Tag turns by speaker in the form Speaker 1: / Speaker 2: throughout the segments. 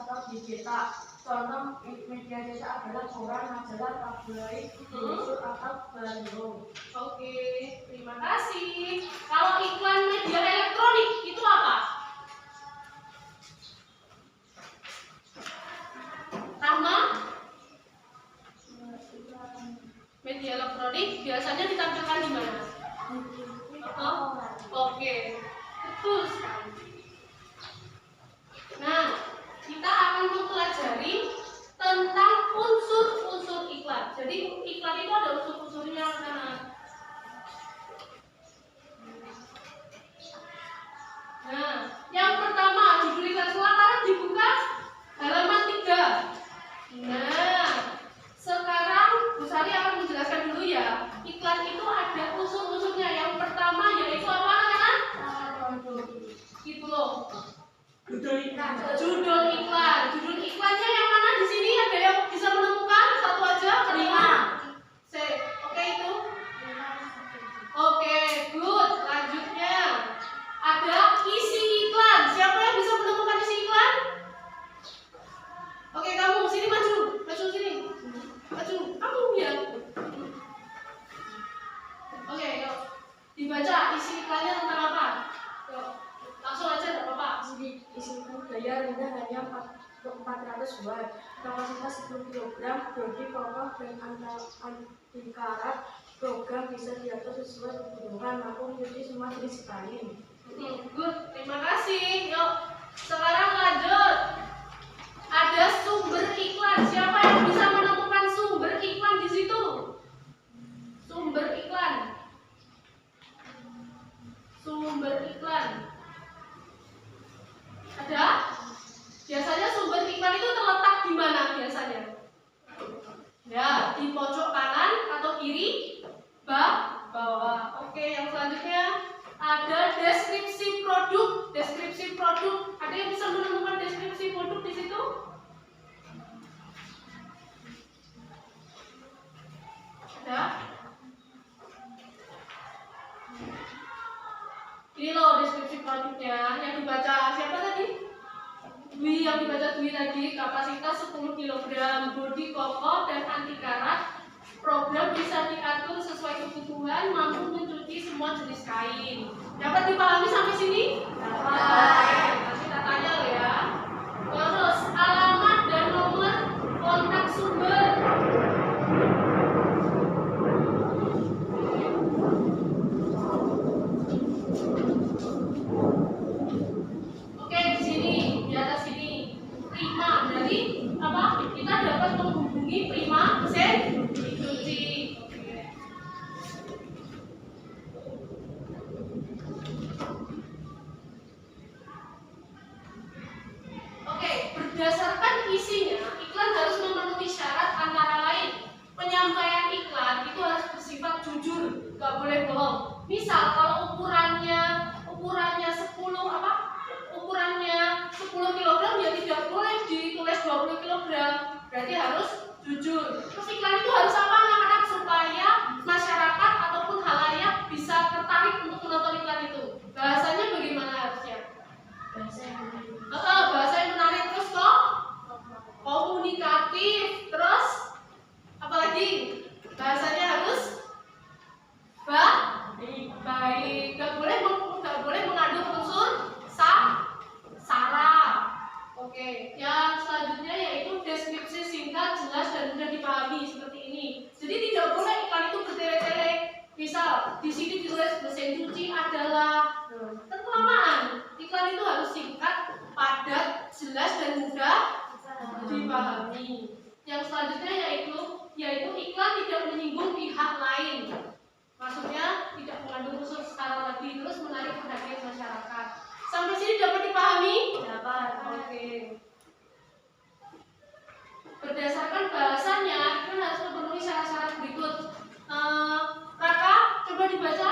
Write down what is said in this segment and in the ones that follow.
Speaker 1: atau dicetak. Contoh media cetak adalah koran, majalah, tabloid, brosur atau baliho.
Speaker 2: Oke, terima kasih. Kalau iklan media elektronik itu apa? Rahma? Media elektronik biasanya ditampilkan di mana? Oke, betul sekali. Nah, kita akan mempelajari tentang unsur-unsur iklan. Jadi iklan itu ada unsur-unsurnya, anak-anak. Nah, yang pertama judul iklan, silakan dibuka halaman 3. Nah, sekarang Bu Sari akan menjelaskan dulu ya. Iklan itu ada unsur-unsurnya. Yang pertama yaitu apa, anak-anak? Gitu loh. Judul iklan. Judul iklan. Judul iklannya yang mana di sini? Ada yang bisa menemukan? Satu aja. Prima. Oke itu. Oke, good. Lanjutnya ada isi iklan. Siapa yang bisa menemukan isi iklan? Oke, kamu sini maju sini. Maju. Kamu ya. Oke, yuk. Dibaca isi iklannya tentang apa? Yuk. Langsung aja, enggak apa-apa.
Speaker 1: Isi daya rendah hanya 400 watt, kapasitas 10 kg, bodi kokoh dan anti karat. Program bisa diatur sesuai kebutuhan, mampu mengikuti semua jenis kain.
Speaker 2: Good, terima kasih. Yuk, sekarang lanjut. Ada sumber iklan. Siapa yang bisa menemukan sumber iklan di situ? Sumber iklan. Sumber iklan. Ada? Biasanya sumber iklan itu terletak di mana biasanya? Ya, di pojok kanan atau kiri? Bawah. Oke, yang selanjutnya ada deskripsi produk. Deskripsi produk. Ada yang bisa menemukan deskripsi produk di situ? Ada? Ini loh deskripsi produknya yang dibaca siapa tadi? Dwi, yang dibaca Dwi tadi. Kapasitas 10 kg, bodi kokoh dan anti karat. Program bisa diatur sesuai kebutuhan, mampu mencuci semua jenis kain. Dapat dipahami sampai sini? Dapat. Nanti kita tanya loh ya. Terus alamat dan nomor kontak sumber. Oke, di sini, di atas sini. Prima, jadi apa? Kita dapat menghubungi Prima mesin cuci. Oke, berdasarkan isinya, iklan harus memenuhi syarat antara lain. Penyampaian iklan itu harus bersifat jujur, nggak boleh bohong. Misal kalau ukurannya 10 apa? Ukurannya 10 kg ya tidak boleh ditulis 20 kg. Berarti harus jujur. Terus iklan itu harus apa, anak-anak, supaya masyarakat ataupun halayak bisa tertarik untuk menonton iklan itu. Bahasanya bagaimana harusnya? Bahasa yang menarik, terus kok komunikatif, terus apalagi bahasanya harus baik, nggak boleh mengandung unsur sara. Oke, yang selanjutnya yaitu deskripsi singkat, jelas dan mudah dipahami seperti ini. Jadi tidak boleh iklan itu bertele-tele. Misal di sini ditulis mesin cuci adalah kelamaan. Iklan itu harus singkat, padat, jelas dan mudah dipahami. Yang selanjutnya yaitu iklan tidak menyinggung pihak lain. Maksudnya tidak mengandung unsur sara lebih, terus menarik perhatian masyarakat. Sampai sini dapat dipahami? Dapat. Oke. Berdasarkan bahasanya, iklan harus memenuhi syarat-syarat berikut. Kakak, coba dibaca.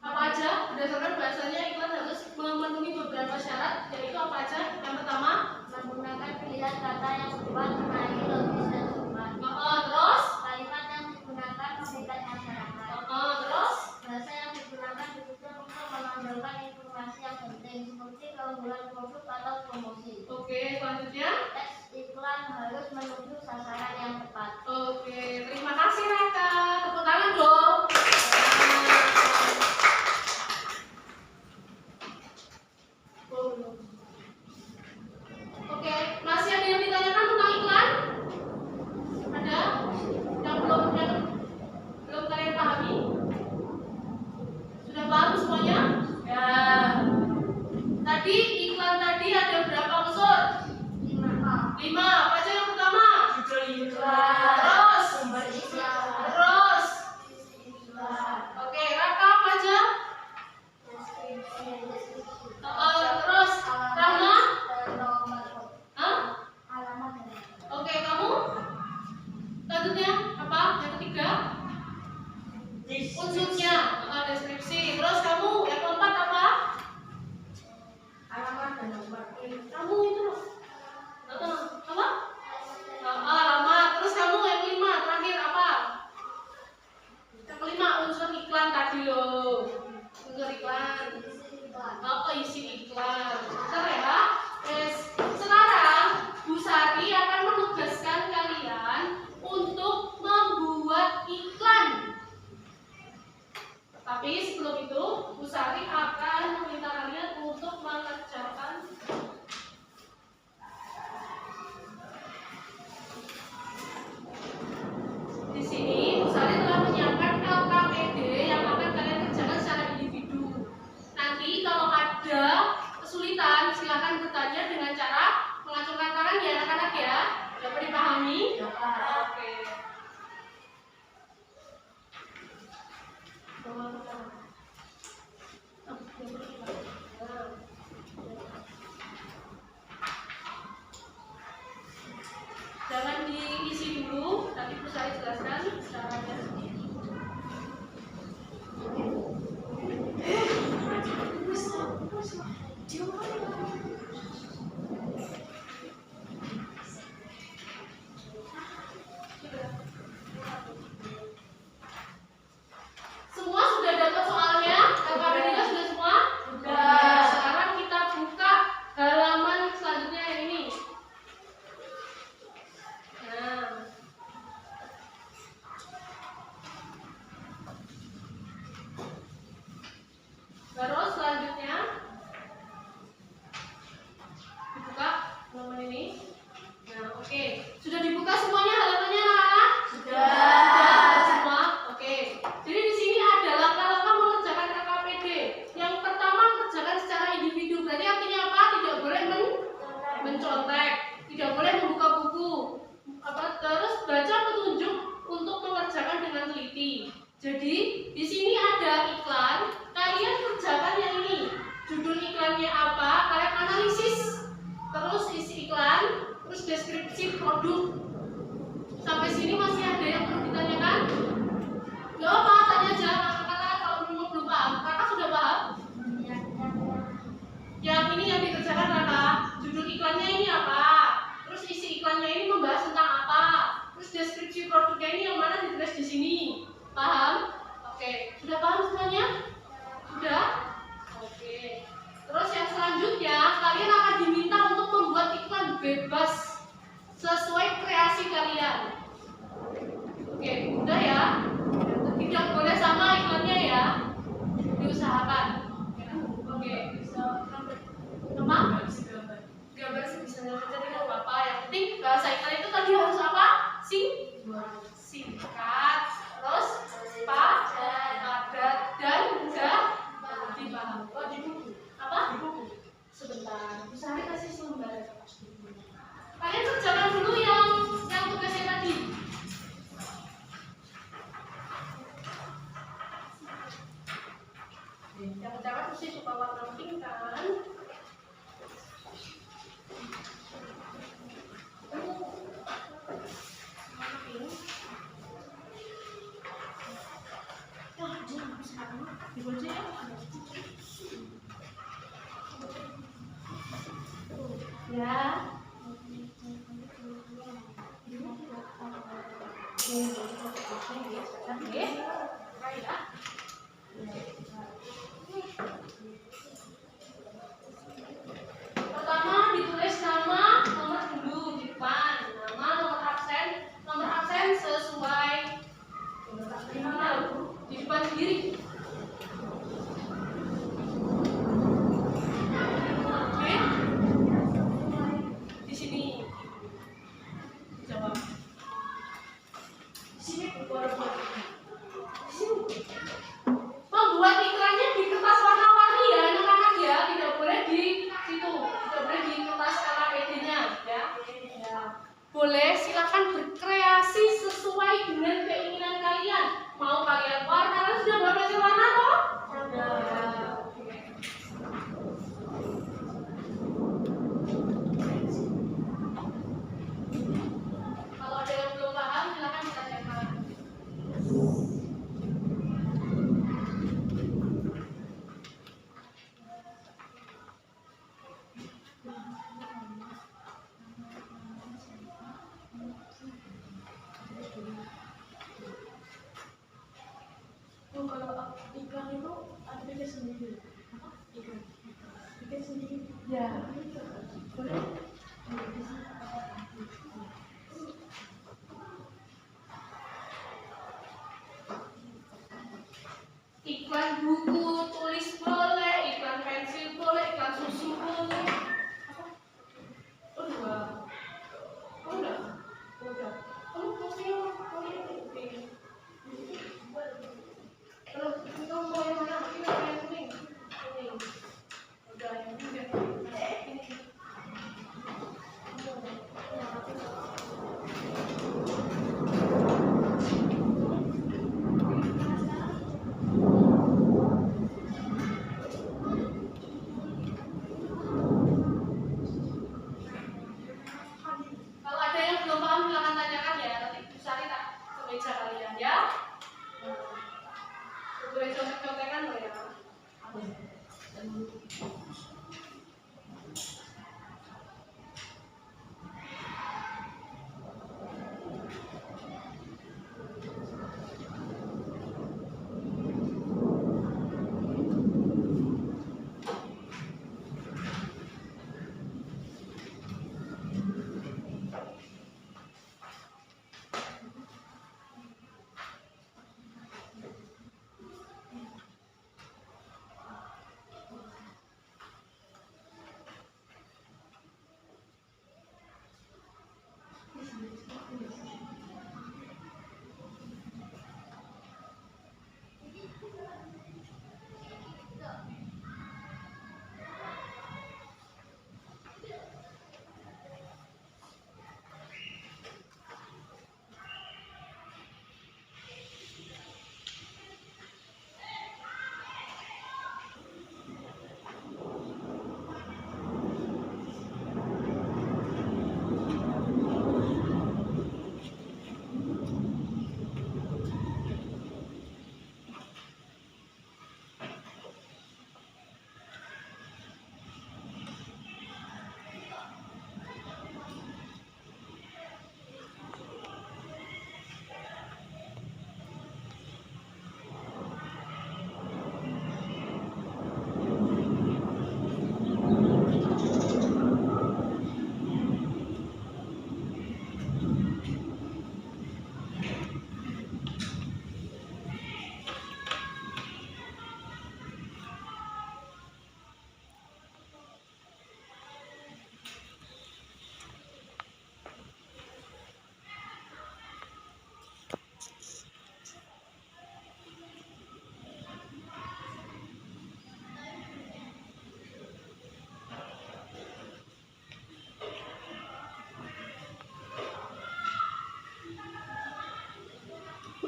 Speaker 2: Apa aja? Berdasarkan bahasanya, iklan harus memenuhi beberapa syarat, yaitu apa aja? Yang pertama,
Speaker 3: menggunakan pilihan kata yang tepat, menarik, logis dan sopan.
Speaker 2: Terus
Speaker 3: Kalimat yang digunakan memikat masyarakat.
Speaker 2: Terus
Speaker 3: Bahasa yang digunakan ditujukan untuk menonjolkan informasi yang penting seperti keunggulan produk atau promosi.
Speaker 2: Oke, selanjutnya.
Speaker 3: Teks iklan harus menuju sasaran yang tepat.
Speaker 2: Oke, terima kasih Raka. Tepuk tangan dong. Oke, masih ada yang ditanyakan tentang iklan? Ada? Yang belum kalian pahami? Sudah paham semuanya? Ya. Tadi iklan tadi ada berapa unsur? 5. Apa aja yang pertama?
Speaker 1: Judul iklan.
Speaker 2: Terus?
Speaker 1: Sumber iklan.
Speaker 2: Terus?
Speaker 1: Iklan.
Speaker 2: Oke, Raka apa aja? Terus? Rama? Hah? Oke, kamu? Selanjutnya apa? Yang ketiga? Unsurnya, deskripsi. Terus kamu yang keempat apa?
Speaker 1: Alamat dan nomor.
Speaker 2: Kamu itu loh. Apa? Alamat. Terus kamu yang kelima, terakhir apa? Yang kelima unsur iklan tadi loh. Unsur iklan. Apa isi iklan? Bentar ya. Sekarang Bu Sari akan menugaskan kalian untuk membuat iklan. Tapi sebelum itu, Bu Sari akan meminta kalian untuk mengerjakan di sini. Bu Sari telah menyiapkan LKPD yang akan kalian kerjakan secara individu. Nanti kalau ada kesulitan, silakan bertanya dengan cara mengacungkan tangan ya anak-anak ya. Dapat dipahami? Oke. Jangan diisi dulu, tapi Bu Sari jelaskan caranya. Semua sudah dapat soalnya? LKPD-nya sudah semua? Sudah. Sekarang kita buka halaman selanjutnya yang ini. Nah. Terus selanjutnya dibuka halaman ini. Nah, oke. Sudah dibuka semuanya halamannya anak-anak? Sudah semua. Oke. Jadi di sini ada langkah-langkah mengerjakan LKPD. Yang pertama kerjakan secara individu. Berarti artinya apa? Tidak boleh mencontek, tidak boleh membuka buku. Terus baca petunjuk untuk mengerjakan dengan teliti. Jadi di sini ada iklan. Kalian kerjakan yang ini. Judul iklannya apa? Kalian analisis. Terus isi iklan. Terus deskripsi produk. Sampai sini masih ada yang perlu ditanyakan? Gak apa, tanya aja. Karena kalau belum paham, Kakak sudah paham? Yang ini yang dikerjakan Kakak. Judul iklannya ini apa? Terus isi iklannya ini membahas tentang apa? Terus deskripsi produknya ini yang mana ditulis di sini? Paham? Oke, sudah paham semuanya? Sudah? Oke. Terus yang selanjutnya, kalian akan diminta untuk membuat iklan bebas sesuai kreasi kalian. Oke, udah ya? Tidak boleh sama iklannya ya. Diusahakan. Oke. Apa? Gambar sebisanya saja tidak apa-apa. Yang penting bahasa iklan itu tadi harus apa? Singkat. Terus padat dan mudah dipahami. Oh, di buku. Apa? Di buku. Sebentar. Bu Sari kasih selembar. Kalian kerjakan dulu yang tugasnya tadi. Jangan mesti suka warna pink kan? Wah, dia bisa dibaca ya? Ya. Pertama ditulis nama, nomor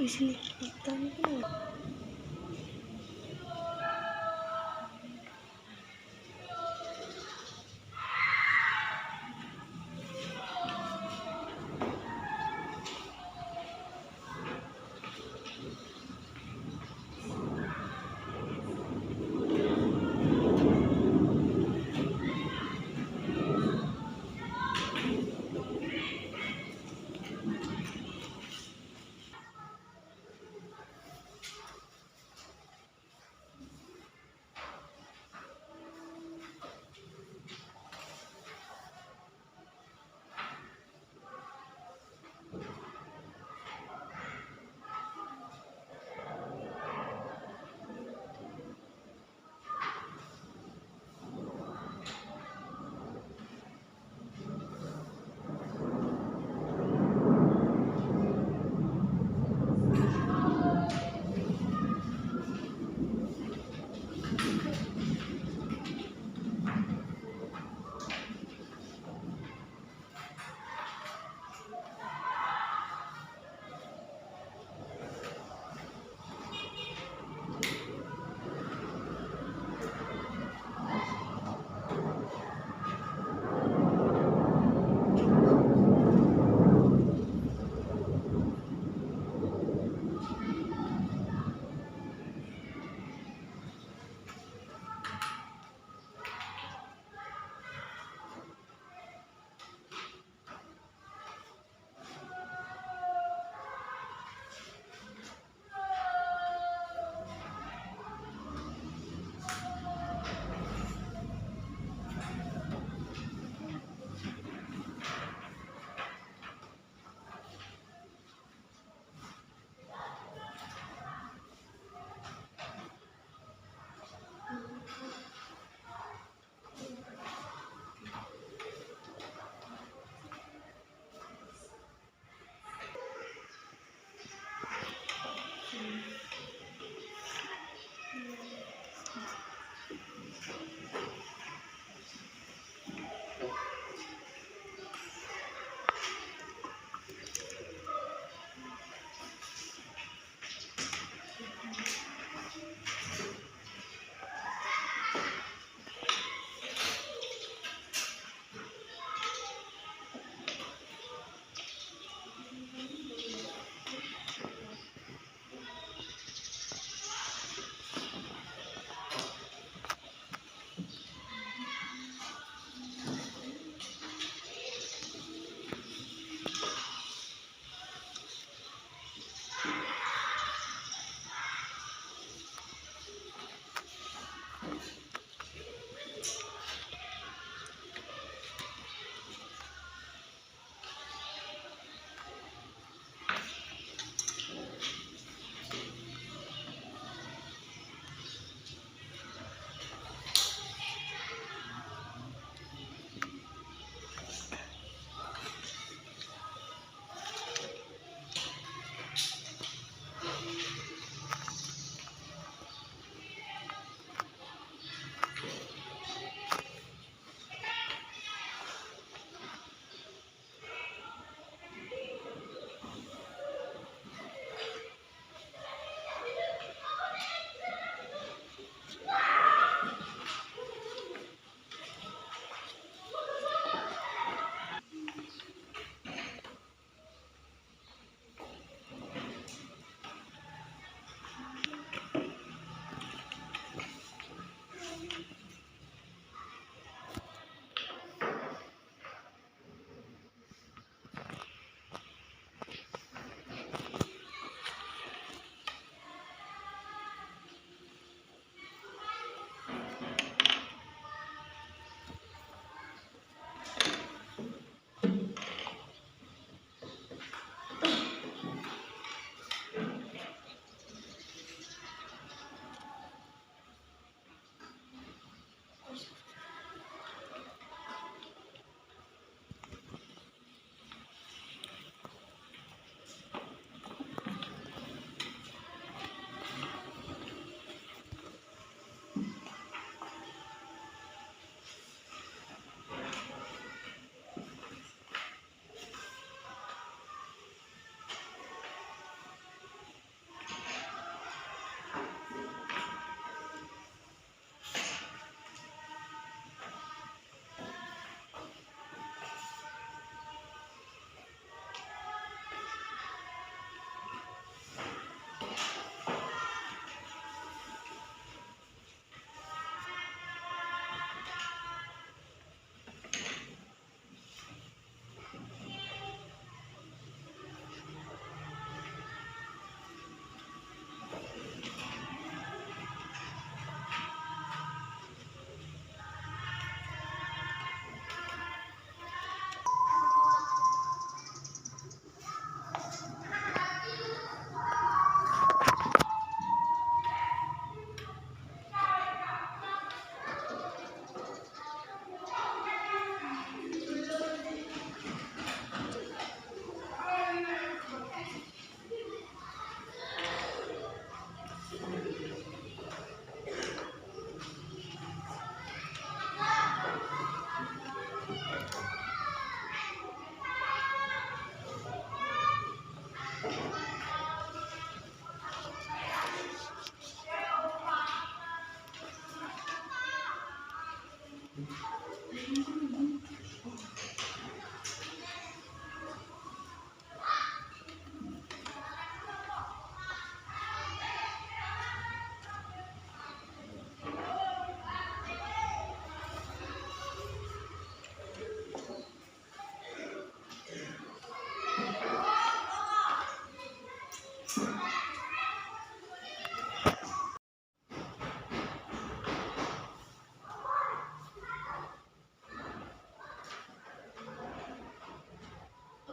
Speaker 4: Sini hitam itu.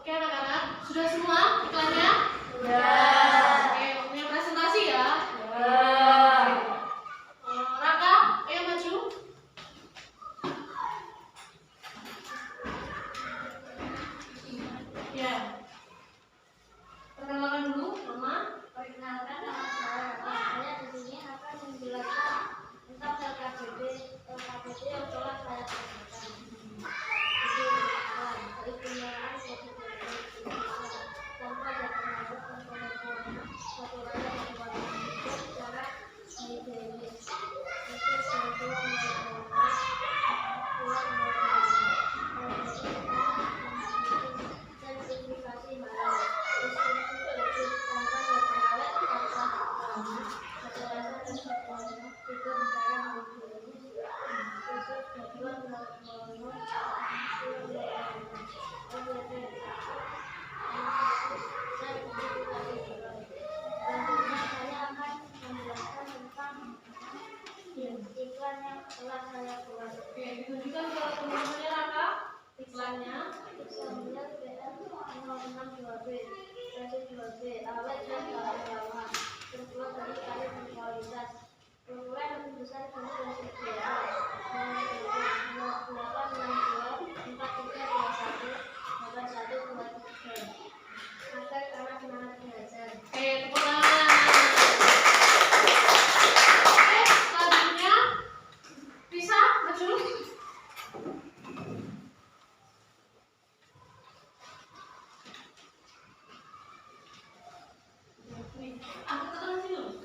Speaker 2: Oke anak-anak, sudah semua iklannya?
Speaker 1: Ya.
Speaker 2: Oke, waktunya presentasi ya. Raka, ayo maju. Ya. Perkenalkan dulu, nama.
Speaker 3: Perkenalkan, nama saya Raka. Saya di sini akan menjelaskan tentang LKPD yang telah saya kerjakan. Keistimewaan tanpa ada pengaruh komponen satu raya yang dibuat secara higienis. Itu sesuatu sertifikasi halal. Iklan yang telah saya buat.
Speaker 2: Oke, ditunjukkan ke teman-temannya Raka iklannya.
Speaker 3: Iklannya BM 062B, versi 2B, awet dan tahan lama, terbuat dari kayu berkualitas, berukuran lebih besar dari versi biasa, nomor 0862 4321 8123. Agar karena semangat belajar.
Speaker 2: Oke, tepuk tangan. Oke, selanjutnya bisa maju. Nih, aku tekan sini loh.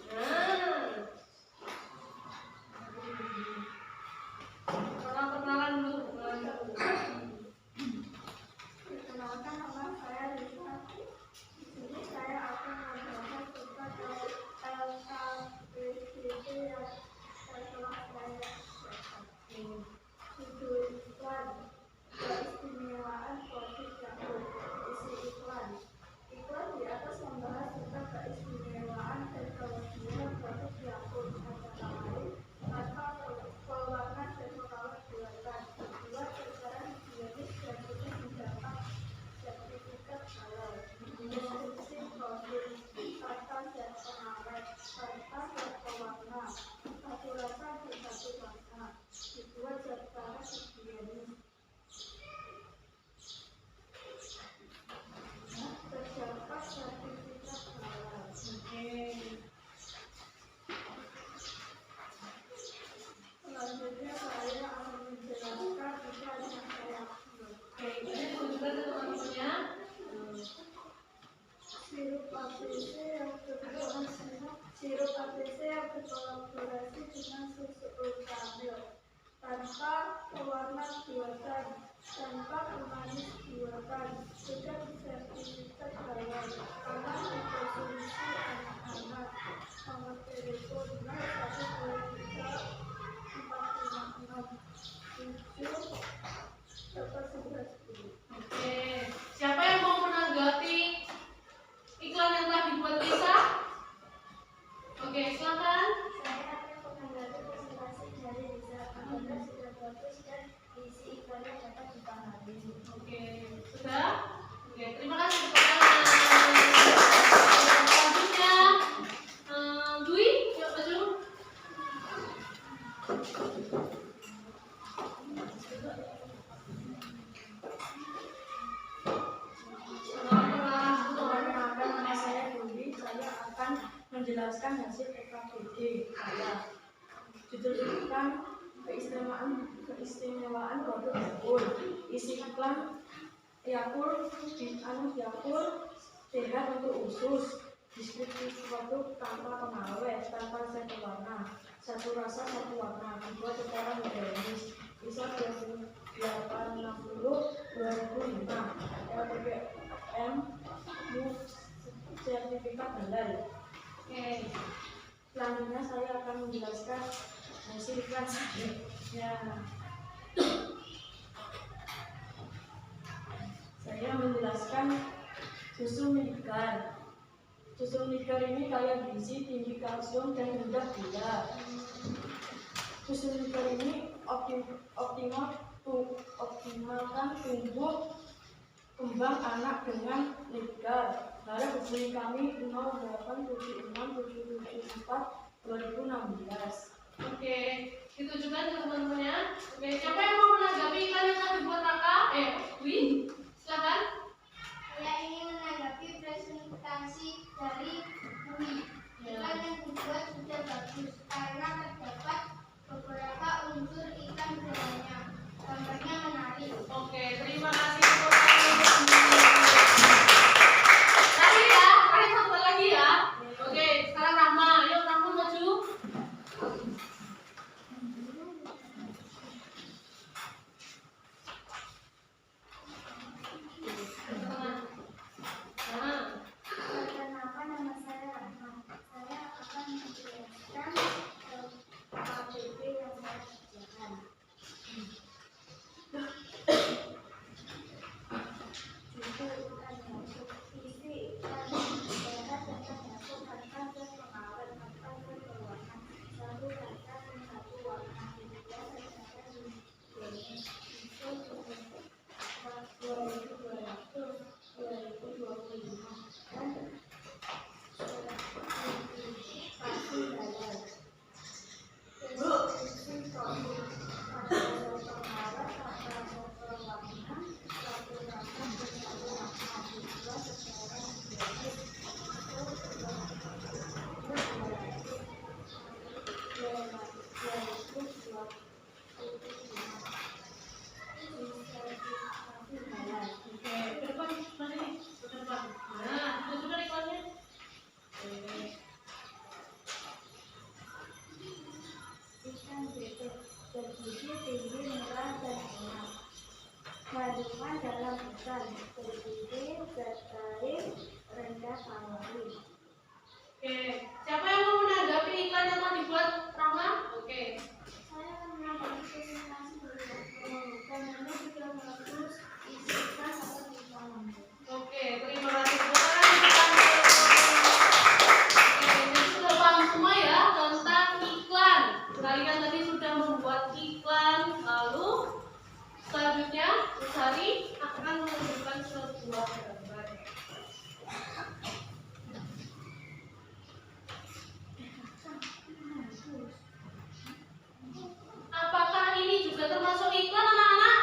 Speaker 2: Perkenalan dulu.
Speaker 1: Perkenalkan, nama saya Risa. Di sini saya akan membahas tentang LKPD yang telah saya kerjakan. Judul iklan: Keistimewaan produk Yakult. Isi iklan: iklan di atas membahas tentang keistimewaan dan kelebihan produk Yakult, antara lain tanpa pewarna dan pengawet buatan, dibuat secara higienis dan sudah mendapat sertifikat halal. Deskripsi produk: tanpa zat pengawet, tanpa zat pewarna, satu rasa dan satu warna, dibuat secara higienis. Terdapat sertifikat halal. Selanjutnya saya akan menjelaskan iklan yang saya buat.
Speaker 2: Oke, ini tunjukkan ke teman-temannya.
Speaker 1: Sirup APC yang berkolaborasi dengan susu ultramil, tanpa pewarna buatan, tanpa pemanis buatan, sudah disertifikat halal, aman dikonsumsi anak-anak. Nomor telepon 012345671110.
Speaker 2: Oke, siapa yang mau menanggapi iklan yang telah dibuat Lisa? Oke, silakan.
Speaker 3: Saya akan menanggapi presentasi dari Risa. Apakah sudah bagus dan isi iklannya dapat dipahami?
Speaker 2: Oke, sudah? Oke, terima kasih tepuk tangan. Selanjutnya, Dwi, yuk maju.
Speaker 1: Perkenalkan, nama saya Dewi. Saya akan menjelaskan hasil LKPD saya. Judul iklan: keistimewaan produk Yakult. Isi iklan: Yakult sehat untuk usus. Deskripsi produk: tanpa pengawet, tanpa zat pewarna, satu rasa satu warna, dibuat secara higienis. bisa 2860/2005 LPPM sertifikat halal.
Speaker 2: Oke.
Speaker 1: Selanjutnya saya akan menjelaskan hasil iklan saya.
Speaker 2: Ya.
Speaker 1: Saya menjelaskan susu Milkar. Susu Milkar ini kaya gizi, tinggi kalsium, dan rendah gula. Susu Milkar ini optimalkan tumbuh kembang anak dengan Milkar. Harap hubungi kami 08764774 2016.
Speaker 2: Oke, ditujukan ke teman-temannya. Oke, siapa yang mau menanggapi iklan yang telah dibuat Raka? Wi, silakan.
Speaker 3: Saya ingin menanggapi presentasi dari Bumi. Iklan yang dibuat sudah bagus karena terdapat beberapa unsur iklan bedanya. Gambarnya menarik.
Speaker 2: Oke, terima kasih untuk tadi ya. Kalian satu lagi ya. Oke, sekarang Rahma. Yuk Rahma maju.
Speaker 3: Perkenalkan, nama saya Rahma. Saya akan menjelaskan KBB yang saya kerjakan. Judul iklan masuk, isi iklan membahas tentang masuk harga dan pengawet harga dan berwarna. Satu harga dan satu warna. Kedua secara jenis. Itu 2200/2025 dan sertifikasi halal. Deskripsi produk pada pengawet, pada berwarna, satu rasa dan satu warna. Kedua secara jenis.
Speaker 2: Oke, ke depan mana nih? Ke depan. Nah, ditujukan iklannya. Oke.
Speaker 3: Ikan bebek bergizi tinggi, murah, dan enak. Kandungan dalam ikan bergizi, bertarif, rendah kalori.
Speaker 2: Oke, siapa yang mau menanggapi iklan yang telah dibuat Rahma? Oke.
Speaker 3: Saya akan menanggapi presentasi berikut. Gambarnya juga bagus, isi iklan dapat dipaham.
Speaker 2: Oke, terima kasih Oke, jadi sudah paham semua ya tentang iklan. Kalian tadi sudah membuat iklan, lalu selanjutnya Usari akan menunjukkan sebuah gambar. Apakah ini juga termasuk iklan anak-anak?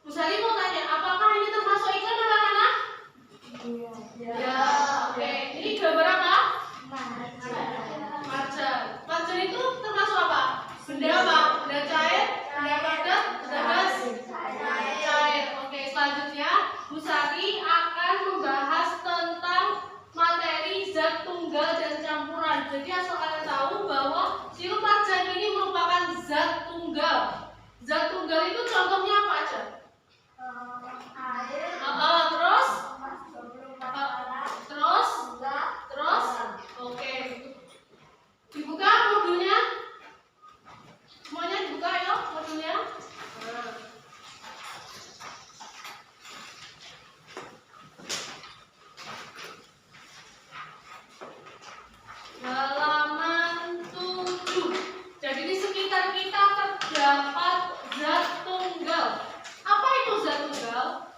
Speaker 2: Usari mau tanya, apakah ini termasuk iklan anak-anak?
Speaker 1: Ya.
Speaker 2: Ya, oke. Ini gambar apa?
Speaker 3: Marjan.
Speaker 2: Marjan. Marjan itu termasuk apa? Benda apa? Benda cair, benda padat, benda gas? Cair. Oke, selanjutnya Bu Sari akan membahas tentang materi zat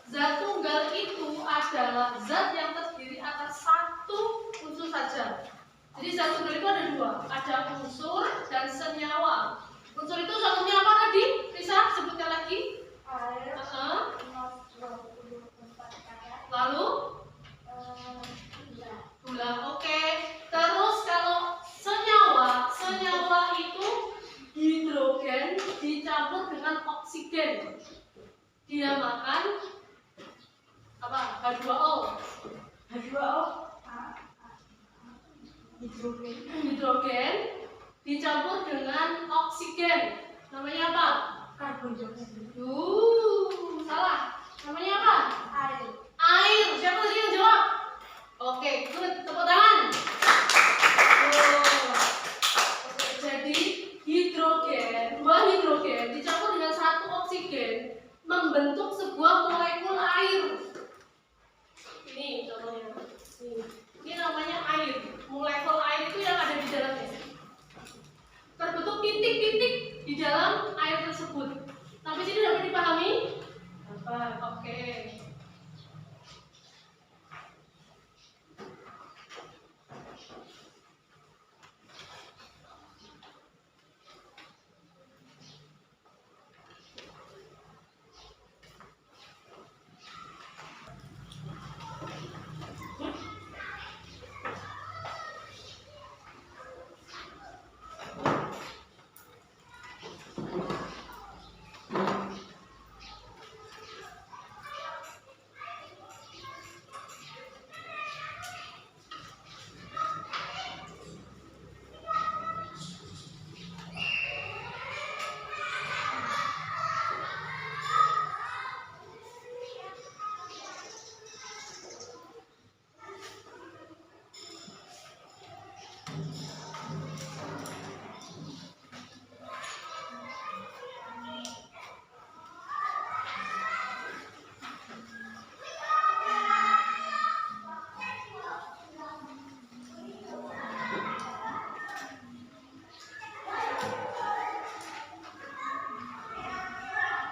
Speaker 2: Zat tunggal itu adalah zat yang terdiri atas satu unsur saja. Jadi zat tunggal itu ada dua, ada unsur dan senyawa. Unsur itu contohnya apa tadi? Bisa sebutkan lagi?
Speaker 3: Air,
Speaker 2: Uh-uh.
Speaker 3: 0,24 karat,
Speaker 2: Lalu gula. Oke. Terus kalau senyawa itu hidrogen dicampur dengan oksigen. Dinamakan apa? H2O.
Speaker 1: H2O
Speaker 2: Hidrogen dicampur dengan oksigen. Namanya apa?
Speaker 1: karbon dioksida.
Speaker 2: Salah. Namanya apa?
Speaker 3: air.
Speaker 2: Air. Siapa tadi yang jawab? Oke, good. Tepuk tangan. Oke, jadi dua hidrogen dicampur dengan satu oksigen membentuk sebuah molekul air. Ini contohnya. Ini namanya air. Molekul air itu yang ada di dalamnya. Terbentuk titik-titik di dalam air tersebut. Sampai sini dapat dipahami?
Speaker 1: Dapat.
Speaker 2: Oke.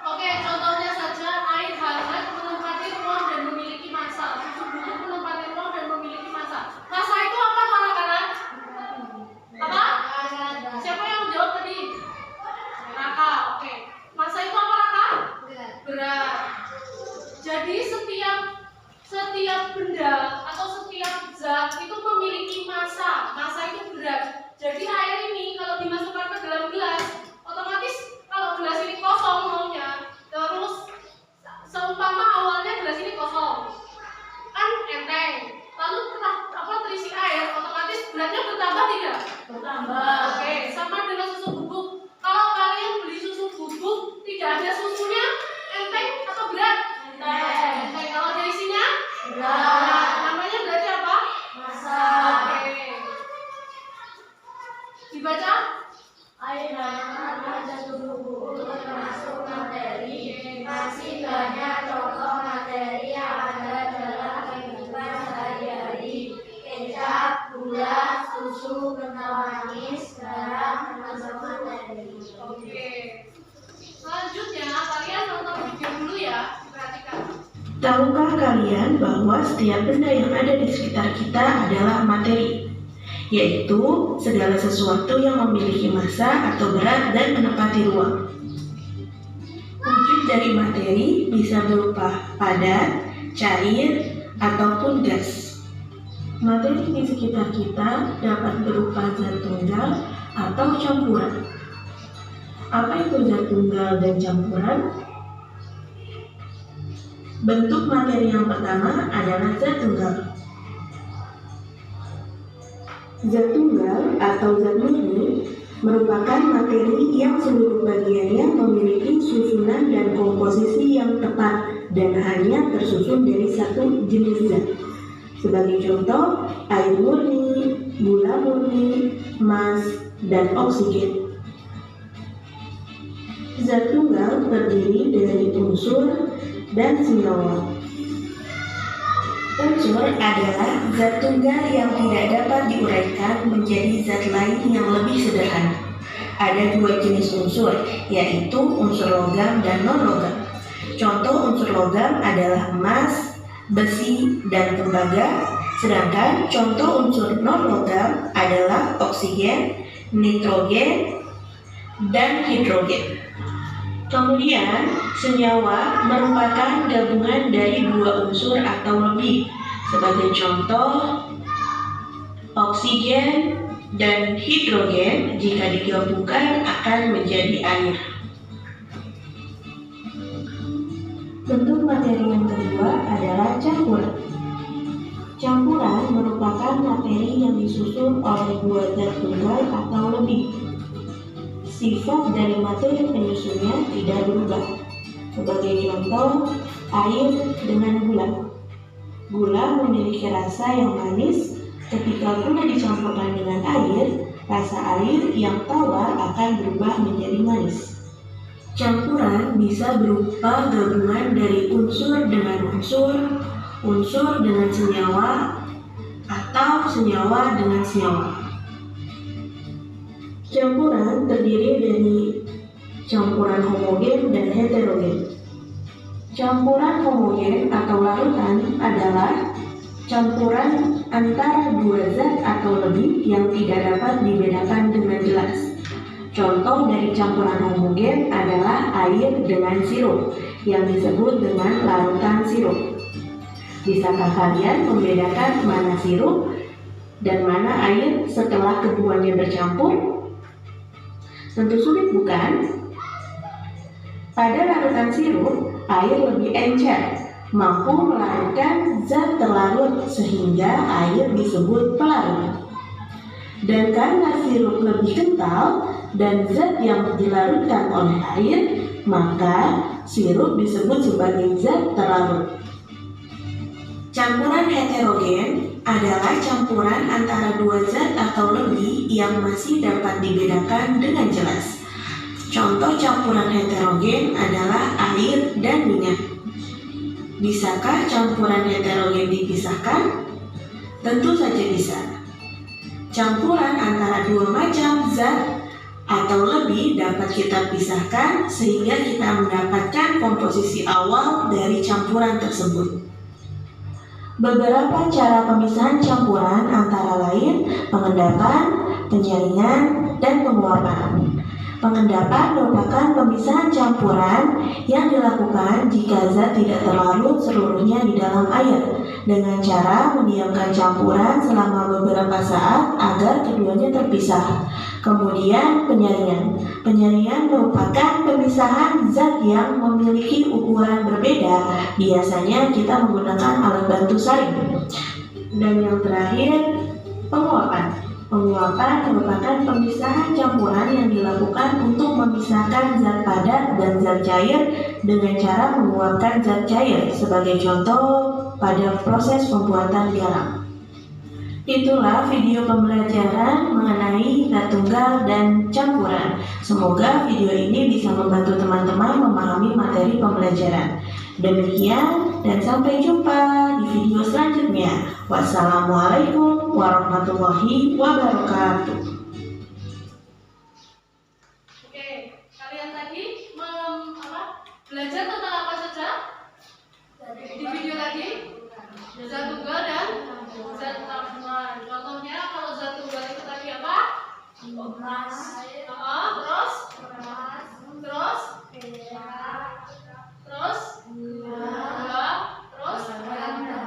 Speaker 2: Oke, contohnya saja air hangat menempati ruang dan memiliki massa. Susu bubuk menempati ruang dan memiliki massa. Massa itu apa anak-anak? Apa? Siapa yang menjawab tadi? Raka. Oke. Massa itu apa Raka? Berat. Jadi setiap benda atau setiap zat itu memiliki massa. Massa itu berat. Jadi air ini kalau dimasukkan ke dalam gelas, otomatis kalau gelas ini kosong maunya, terus seumpama awalnya gelas ini kosong, kan enteng. Lalu setelah terisi air, otomatis beratnya bertambah tidak?
Speaker 1: Bertambah.
Speaker 2: Oke, sama dengan susu bubuk. Kalau kalian beli susu bubuk tidak ada susunya, enteng atau berat? Enteng. Kalau ada isinya? Berat. Namanya berarti apa?
Speaker 1: Massa.
Speaker 2: Oke. Dibaca?
Speaker 1: Air hangat dan susu bubuk termasuk materi. Masih banyak contoh materi yang ada dalam kehidupan sehari-hari. Kecap, gula, susu, kental manis, garam termasuk materi.
Speaker 2: Oke. Selanjutnya kalian nonton video dulu ya, perhatikan.
Speaker 5: Tahukah kalian bahwa setiap benda yang ada di sekitar kita adalah materi, yaitu segala sesuatu yang memiliki massa atau berat dan menempati ruang. Wujud dari materi bisa berupa padat, cair, ataupun gas. Materi di sekitar kita dapat berupa zat tunggal atau campuran. Apa itu zat tunggal dan campuran? Bentuk materi yang pertama adalah zat tunggal. Zat tunggal atau zat murni merupakan materi yang seluruh bagiannya memiliki susunan dan komposisi yang tepat dan hanya tersusun dari satu jenis zat. Sebagai contoh, air murni, gula murni, emas, dan oksigen. Zat tunggal terdiri dari unsur dan senyawa. Unsur adalah zat tunggal yang tidak dapat diuraikan menjadi zat lain yang lebih sederhana. Ada dua jenis unsur, yaitu unsur logam dan non-logam. Contoh unsur logam adalah emas, besi, dan tembaga, sedangkan contoh unsur non-logam adalah oksigen, nitrogen, dan hidrogen. Kemudian, senyawa merupakan gabungan dari dua unsur atau lebih. Sebagai contoh, oksigen dan hidrogen jika digabungkan akan menjadi air. Bentuk materi yang kedua adalah campuran. Campuran merupakan materi yang disusun oleh dua zat tunggal atau lebih. Sifat dari materi penyusunnya tidak berubah. Sebagai contoh, air dengan gula. Gula memiliki rasa yang manis. Ketika gula dicampurkan dengan air, rasa air yang tawar akan berubah menjadi manis. Campuran bisa berupa gabungan dari unsur dengan unsur dengan senyawa, atau senyawa dengan senyawa. Campuran terdiri dari campuran homogen dan heterogen. Campuran homogen atau larutan adalah campuran antara dua zat atau lebih yang tidak dapat dibedakan dengan jelas. Contoh dari campuran homogen adalah air dengan sirup yang disebut dengan larutan sirup. Bisakah kalian membedakan mana sirup dan mana air setelah keduanya bercampur? Tentu sulit, bukan? Pada larutan sirup, air lebih encer, mampu melarutkan zat terlarut sehingga air disebut pelarut. Dan karena sirup lebih kental dan zat yang dilarutkan oleh air, maka sirup disebut sebagai zat terlarut. Campuran heterogen adalah campuran antara dua zat atau lebih yang masih dapat dibedakan dengan jelas. Contoh campuran heterogen adalah air dan minyak. Bisakah campuran heterogen dipisahkan? Tentu saja bisa. Campuran antara dua macam zat atau lebih dapat kita pisahkan sehingga kita mendapatkan komposisi awal dari campuran tersebut. Beberapa cara pemisahan campuran antara lain pengendapan, penyaringan, dan penguapan. Pengendapan merupakan pemisahan campuran yang dilakukan jika zat tidak terlarut seluruhnya di dalam air dengan cara mendiamkan campuran selama beberapa saat agar keduanya terpisah. Kemudian penyaringan. Penyaringan merupakan pemisahan zat yang memiliki ukuran berbeda. Biasanya kita menggunakan alat bantu saring. Dan yang terakhir, penguapan. Penguapan merupakan pemisahan campuran yang dilakukan untuk memisahkan zat padat dan zat cair dengan cara menguapkan zat cair, sebagai contoh pada proses pembuatan garam. Itulah video pembelajaran mengenai zat tunggal dan campuran. Semoga video ini bisa membantu teman-teman memahami materi pembelajaran. Demikian dan sampai jumpa di video selanjutnya. Wassalamualaikum warahmatullahi wabarakatuh.
Speaker 2: Oke, kalian tadi belajar tentang apa saja di video tadi? Zat tunggal dan zat campuran. Contohnya kalau zat tunggal itu tadi apa?
Speaker 3: emas,
Speaker 2: Terus gula, terus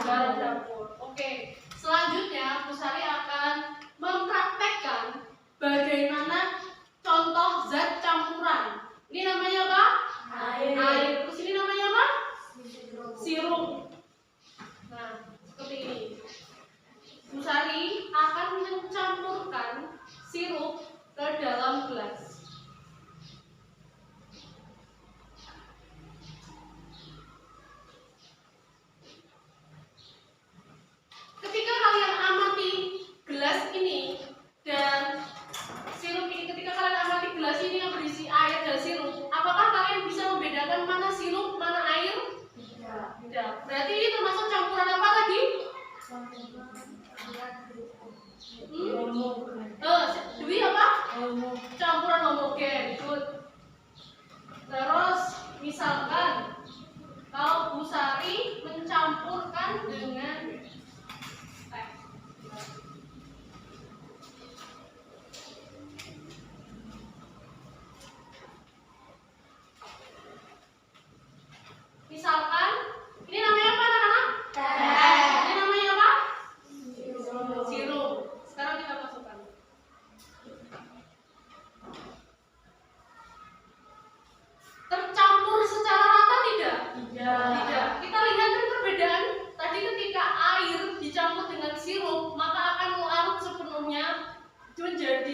Speaker 2: garam dapur. Oke, selanjutnya Bu Sari akan mempraktekkan bagaimana contoh zat campuran. Ini namanya apa? Air. Terus ini namanya apa? Sirup. Nah, seperti ini. Bu Sari akan mencampurkan sirup ke dalam gelas. Ketika kalian amati gelas ini dan sirup ini, ketika kalian amati gelas ini yang berisi air dan sirup, apakah kalian bisa membedakan mana sirup, mana air? Tidak. Berarti ini termasuk campuran apa tadi? Dwi apa? Campuran homogen. Good. Terus misalkan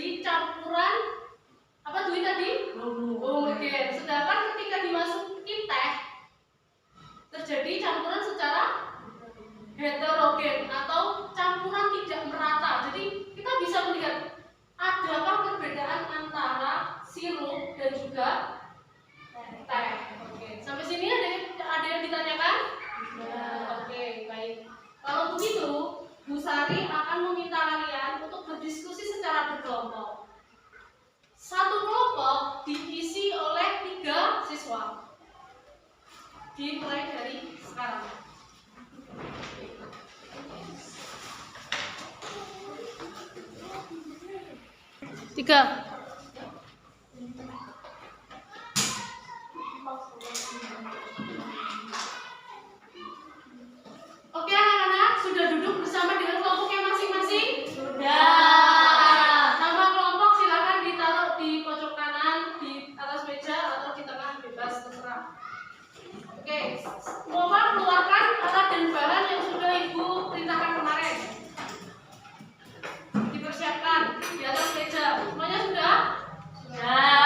Speaker 2: jadi campuran apa Dwi tadi? Homogen. Sedangkan ketika dimasukin teh terjadi campuran secara heterogen atau campuran tidak merata. Jadi kita bisa melihat adakah perbedaan antara sirup dan juga teh. Oke. Sampai sini ada yang ditanyakan? Oke, baik. Kalau begitu, Bu Sari akan meminta kalian untuk berdiskusi secara berkelompok. Satu kelompok diisi oleh 3 siswa. Dimulai dari sekarang. Tiga. Oke anak-anak, sudah duduk bersama dengan kelompoknya masing-masing? Sudah. Nama kelompok silakan ditaruh di pojok kanan, di atas meja atau di tengah, bebas terserah. Oke, mohon keluarkan alat dan bahan yang sudah Ibu perintahkan kemarin. Dipersiapkan di atas meja. Semuanya sudah? Sudah.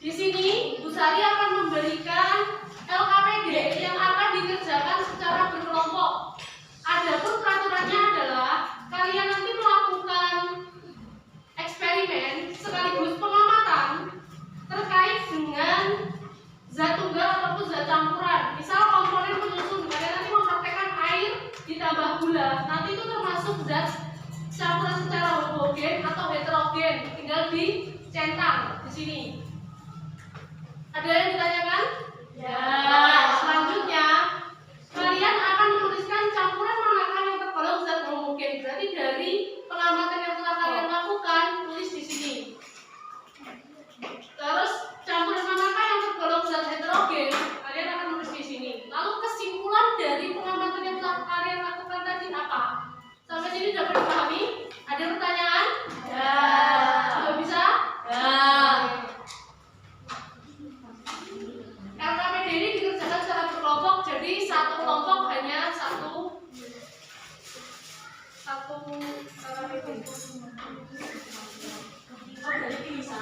Speaker 2: Di sini Bu Sari akan memberikan LKPD yang akan dikerjakan secara berkelompok. Adapun peraturannya adalah kalian nanti melakukan eksperimen sekaligus pengamatan terkait dengan zat tunggal ataupun zat campuran. Misal komponen penyusun, kalian nanti mempraktekkan air ditambah gula. Nanti itu termasuk zat campuran secara homogen atau heterogen. Tinggal dicentang di sini. Ada yang ditanyakan? Ya. Selanjutnya, kalian akan menuliskan campuran manakah yang tergolong zat homogen. Berarti dari pengamatan yang telah kalian lakukan, tulis di sini. Terus campuran manakah yang tergolong zat heterogen, kalian akan menulis di sini. Lalu kesimpulan dari pengamatan yang telah kalian lakukan tadi apa? Sampai sini dapat dipahami? Ada pertanyaan? Ya. Sudah bisa? Ya. LKPD ini dikerjakan secara berkelompok, jadi satu kelompok hanya satu LKPD. Oh, jadi bisa.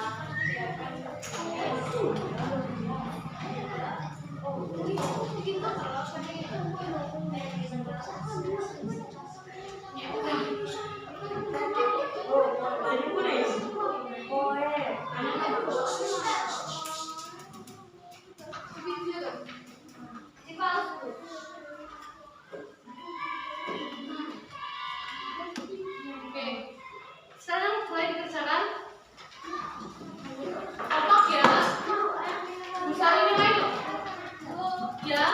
Speaker 2: Oke, sekarang mulai dikerjakan. Otak ya, besar ini main loh. Ya,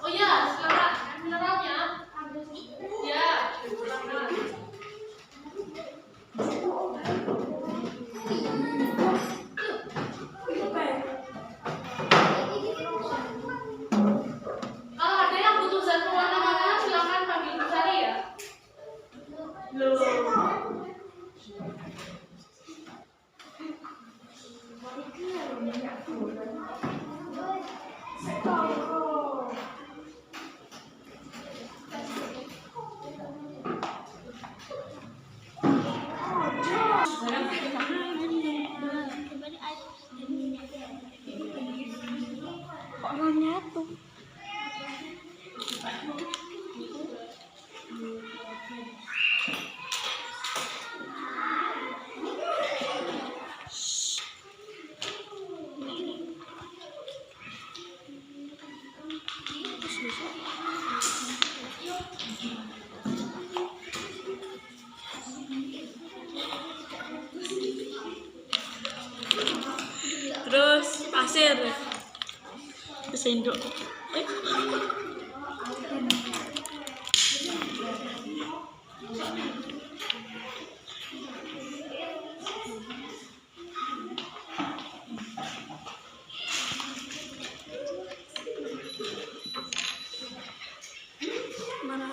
Speaker 2: oh ya, sekarang mineralnya. Ya, kalau ada yang butuh zat pewarna makanan silakan panggil Bu Sari ya.
Speaker 4: Kok nggak nyatu? Terus pasir kesendok. Mana?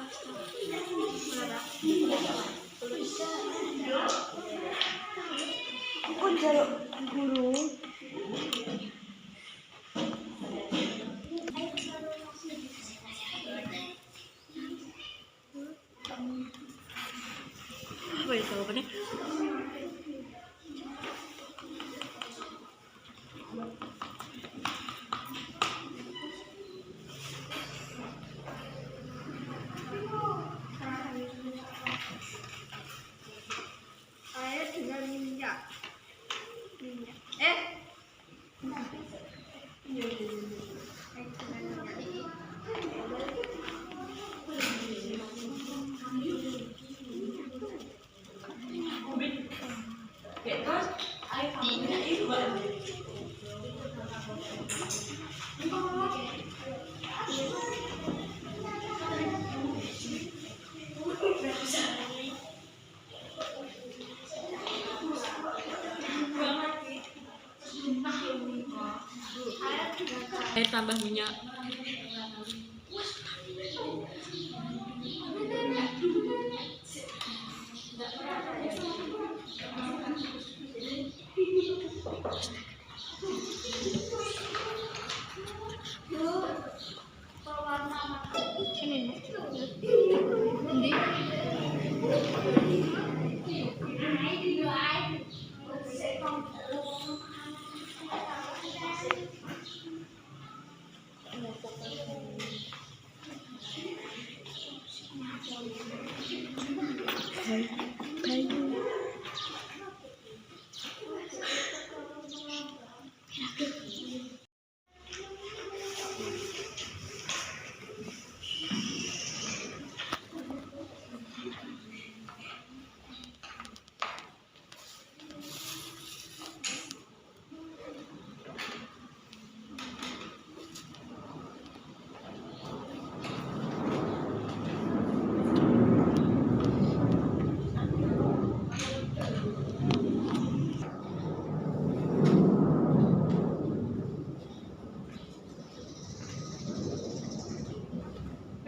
Speaker 4: air tambah minyak.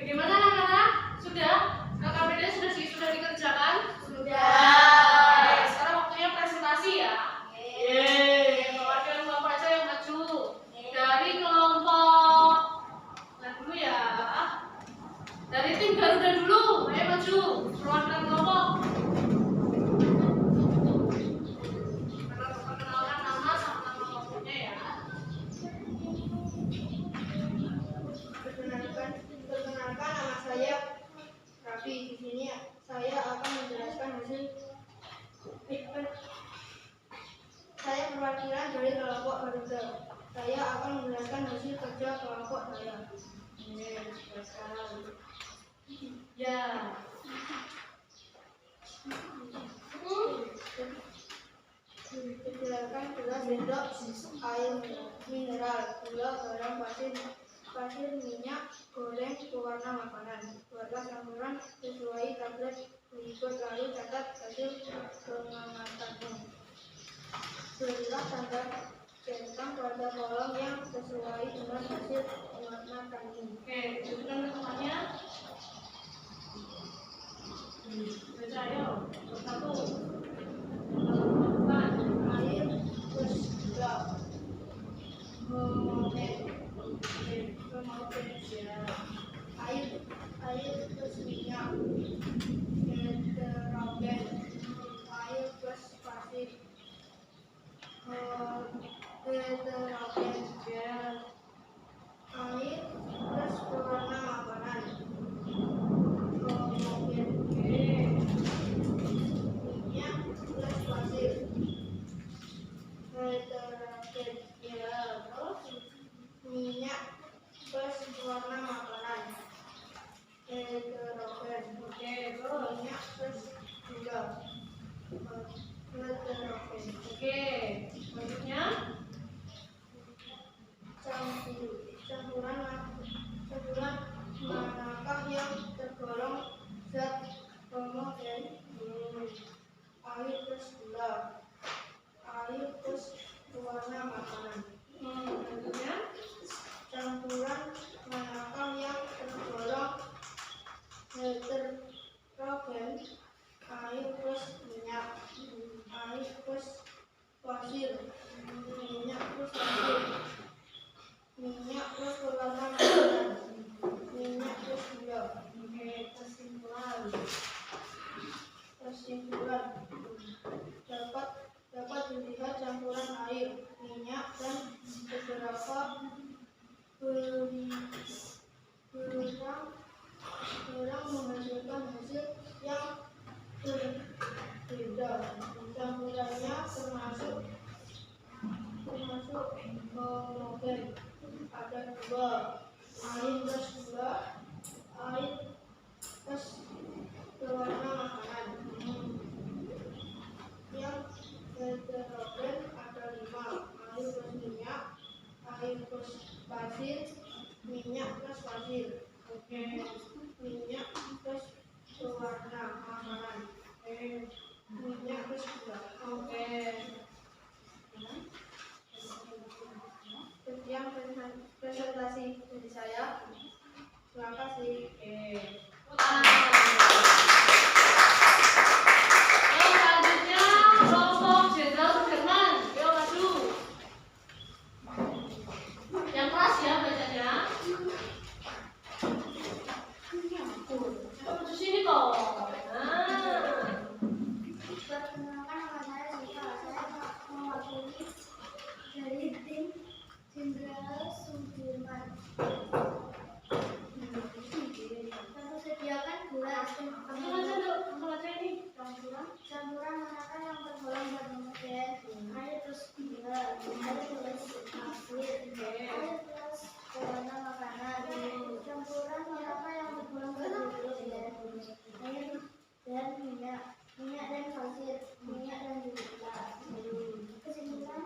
Speaker 2: Bagaimana anak-anak? Sudah? KKPD sudah dikerjakan?
Speaker 3: Sudah.
Speaker 2: Baik, sekarang waktunya presentasi ya. Perwakilan kelompok aja yang maju. Dari kelompok lihat dulu ya. Dari tim Garuda dulu, ayo maju. Perwakilan kelompok. Perkenalkan nama sama nama kelompoknya ya.
Speaker 3: Perkenalkan nama saya Raffi. Di sini saya akan menjelaskan hasil. Saya perwakilan dari kelompok Garuda. Saya akan menjelaskan hasil kerja kelompok saya.
Speaker 2: Ya.
Speaker 3: Sediakan gula, sendok air mineral, gula, garam, pasir, minyak goreng, pewarna makanan. Buatlah campuran sesuai tablet berikut, lalu catat hasil pengamatannya. Berilah tanda centang pada kolom yang sesuai dengan hasil pengamatannya.
Speaker 2: Oke, tunjukkan temannya. Baca ayo. Satu.
Speaker 3: Air plus gula, air plus minyak, detergen, air plus pasir, detergen, air plus pewarna makanan, minyak plus pasir, detergen, minyak plus pewarna makanan, detergen, minyak plus gula, detergen.
Speaker 2: Oke, selanjutnya.
Speaker 3: Campuran manakah yang tergolong zat homogen? Air plus gula, air plus pewarna makanan.
Speaker 2: Selanjutnya.
Speaker 3: Campuran manakah yang tergolong heterogen? Air plus minyak, air plus pasir, minyak plus pasir, minyak plus pewarna makanan, minyak plus gula. Kesimpulan dapat dilihat campuran air, minyak dan beberapa berang menghasilkan hasil yang berbeda. Campurannya termasuk homogen. Ada dua, air plus gula, air plus pewarna makanan. Yang heterogen ada 5, air plus minyak, air plus pasir, minyak plus pasir, minyak plus pewarna makanan, minyak plus gula. Sekian presentasi.
Speaker 1: presentasi dari saya. Terima kasih.
Speaker 2: Yang selanjutnya kelompok Jenderal Sudirman. Yuk maju. Yang keras ya bacanya. Maju sini kok.
Speaker 3: Perkenalkan nama saya Zika. Saya mewakili dari tim Jenderal Sudirman. Tentu sediakan gelas
Speaker 2: Kamu aja dulu. Kamu aja ini.
Speaker 3: campuran manakah yang tergolong berhomogen? Air plus gula, air plus asin, air plus pewarna makanan. Campuran manakah yang tergolong berhomogen? Air dan minyak dan pasir, minyak dan gula. Kesimpulan,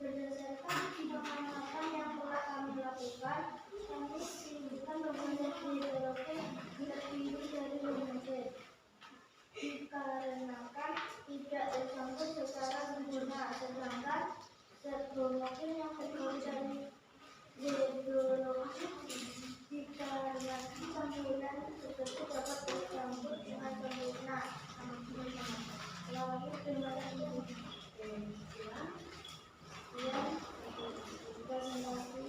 Speaker 3: berdasarkan pengamatan yang telah kami lakukan, kami simpulkan bahwa zat hidrogen terdiri dari homogen dikarenakan tidak tercampur secara sempurna, sedangkan zat homogen yang terdiri dari hidrogen dikarenakan campuran tersebut dapat tercampur dengan sempurna. Lalu terima kasih. Sekian presentasi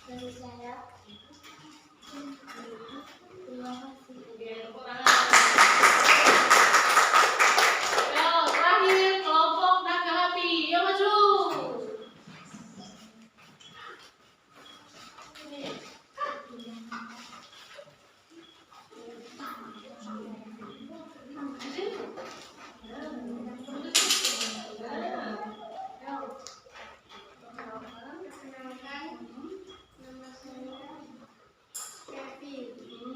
Speaker 3: dari saya. Terima kasih.
Speaker 2: Terakhir kelompok naga api. Yuk maju.
Speaker 3: Perkenalkan, nama saya Kevin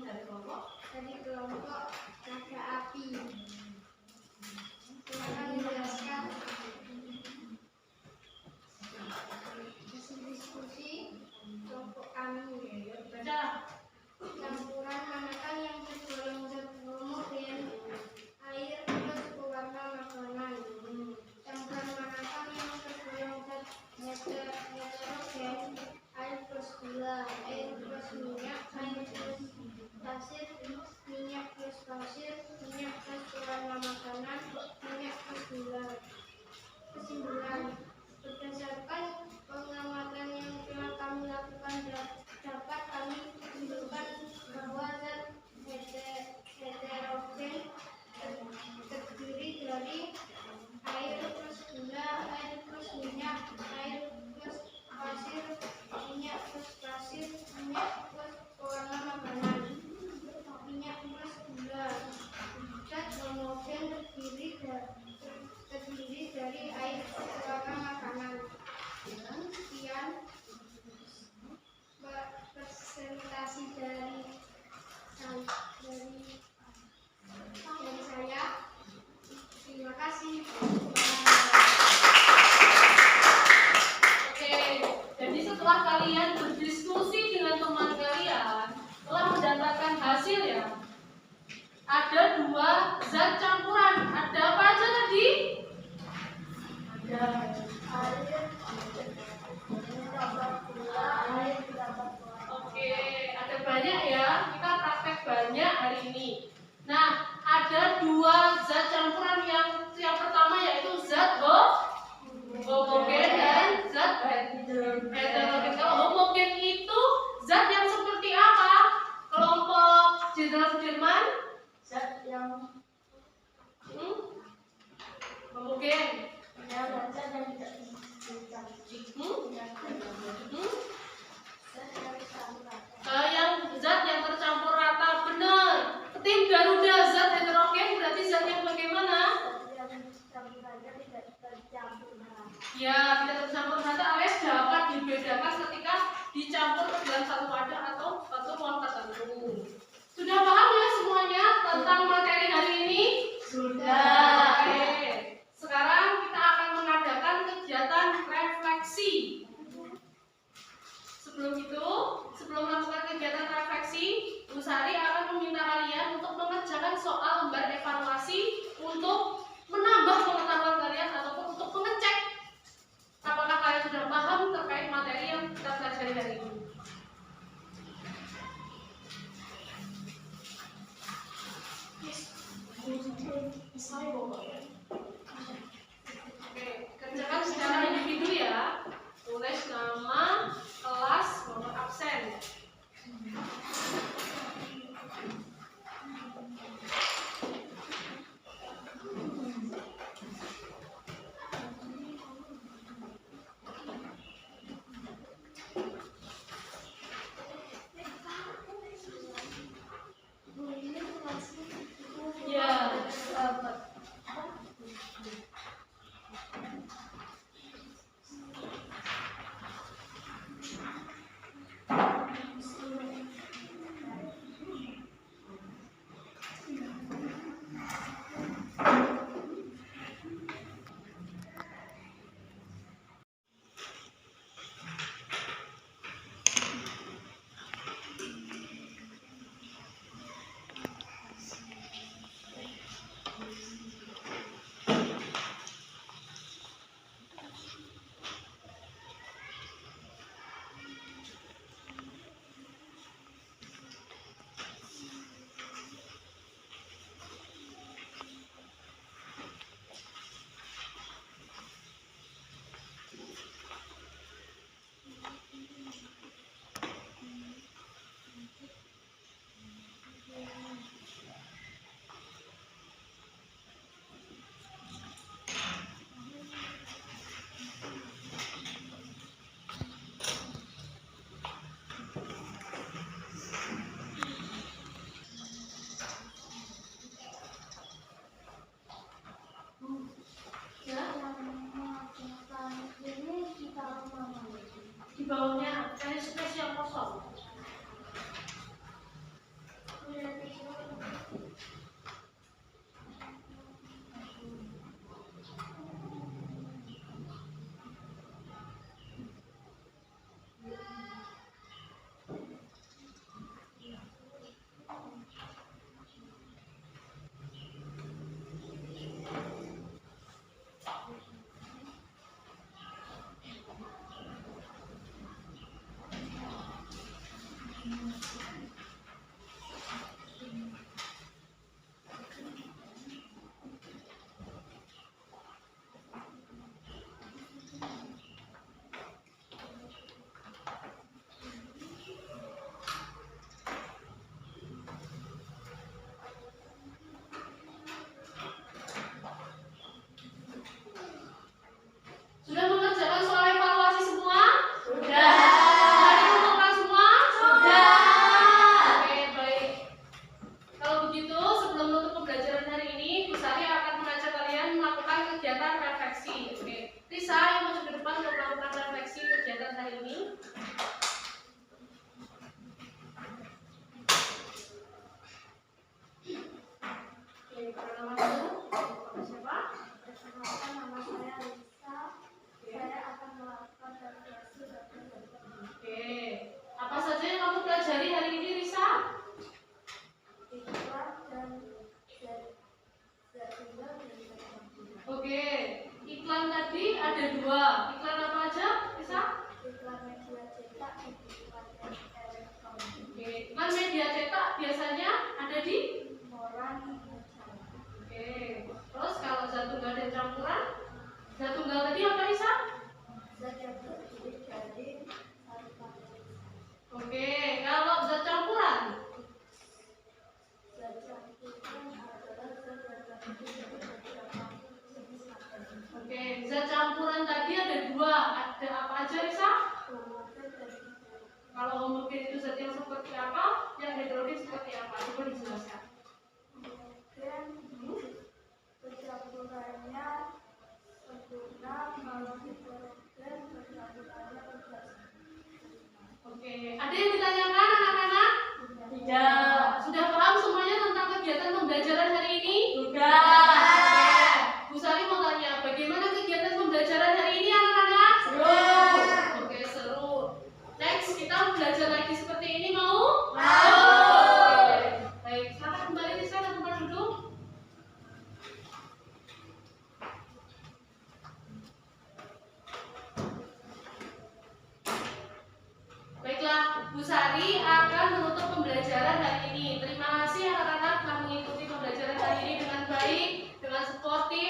Speaker 3: dari kelompok naga api. Silakan dijelaskan hasil diskusi kelompok kami.
Speaker 2: Baca.
Speaker 3: Campuran manakah yang tergolong zat homogen? Air plus pewarna makanan. Campuran manakah yang tergolong zat heterogen? Air plus gula, air plus minyak, air plus pasir, minyak plus pasir, minyak plus pewarna makanan, minyak plus gula. Kesimpulan, berdasarkan pengamatan yang telah kami lakukan, dapat kami simpulkan bahwa zat heterogen terdiri dari air plus gula, air plus minyak, air plus pasir, minyak plus pasir, minyak plus pewarna makanan, minyak plus gula. Zat homogen terdiri dari air plus pewarna makanan. Sekian presentasi dari saya. Terima kasih.
Speaker 2: Oke, jadi setelah kalian berdiskusi dengan teman kalian, telah mendapatkan hasil ya. Ada 2 zat campuran. Ada apa aja tadi? Oke, ada banyak ya. Kita praktek banyak hari ini. Nah, ada 2 zat campuran yang pertama yaitu zat homogen dan zat heterogen. Kalau homogen itu zat yang seperti apa? Kelompok Jenderal Sudirman?
Speaker 1: Zat yang
Speaker 2: Homogen.
Speaker 1: dan zat yang tidak dicampur.
Speaker 2: Yang zat yang tercampur rata, benar. Tim Garuda zat heterogen berarti zat yang bagaimana?
Speaker 3: Campurannya tidak tercampur merata.
Speaker 2: Ya, tidak tercampur rata alias dapat dibedakan ketika dicampur ke dalam satu wadah atau satu ruang tertentu. Sudah paham ya semuanya tentang materi hari ini?
Speaker 1: Sudah.
Speaker 2: Oke. Sekarang kita akan mengadakan kegiatan refleksi. Sebelum melakukan kegiatan refleksi, Bu Sari akan meminta kalian untuk mengerjakan soal lembar evaluasi untuk menambah pengetahuan kalian ataupun untuk mengecek apakah kalian sudah paham terkait materi yang kita pelajari hari ini. Sudah mengerjakan soal evaluasi semua?
Speaker 1: Sudah.
Speaker 2: Sudah dikumpulkan semua?
Speaker 1: Sudah.
Speaker 2: Oke, baik. Kalau begitu, sebelum menutup pembelajaran hari ini, Bu Sari akan mengajak kalian melakukan kegiatan refleksi. Oke, Risa yang masuk ke depan untuk melakukan refleksi kegiatan hari ini. Oke, perkenalan dulu. Bapak siapa?
Speaker 3: Perkenalkan, nama saya Lisa. Saya akan melakukan refleksi bagi
Speaker 2: Oke, apa saja yang kamu pelajari hari ini, Risa?
Speaker 3: iklan dan tinggal dan bercampur.
Speaker 2: Oke, iklan tadi ada dua. Iklan apa aja, Risa?
Speaker 3: Iklan media cetak dan iklan elektronik.
Speaker 2: Oke, iklan media cetak biasanya ada di?
Speaker 3: Koran, majalah.
Speaker 2: Oke, terus kalau zat tunggal dan campuran? Zat tunggal tadi apa, Risa?
Speaker 3: Zat yang terdiri dari satu materi.
Speaker 2: Oke, kalau zat campuran?
Speaker 3: Zat campuran adalah zat yang terdiri dari beberapa jenis materi.
Speaker 2: Oke, zat campuran tadi ada dua. Ada apa aja, Risa?
Speaker 3: Homogen dan heterogen.
Speaker 2: Kalau homogen itu zat yang seperti apa? Yang heterogen seperti apa? Coba dijelaskan.
Speaker 3: Homogen pencampurannya sempurna, kalau heterogen pencampurannya tidak sempurna.
Speaker 2: Oke, ada yang ditanyakan anak-anak?
Speaker 1: Tidak.
Speaker 2: Sudah paham semuanya tentang kegiatan pembelajaran hari ini?
Speaker 1: Sudah.
Speaker 2: Bu Sari mau tanya, bagaimana kegiatan pembelajaran hari ini anak-anak?
Speaker 1: Seru.
Speaker 2: Oke, seru. Next, kita belajar lagi seperti ini mau?
Speaker 1: Mau.
Speaker 2: Oke. Baik, silakan kembali Risa ke tempat duduk. Baiklah, Bu Sari akan menutup pembelajaran hari ini. Terima kasih anak-anak telah mengikuti pembelajaran hari ini dengan baik, dengan sportif,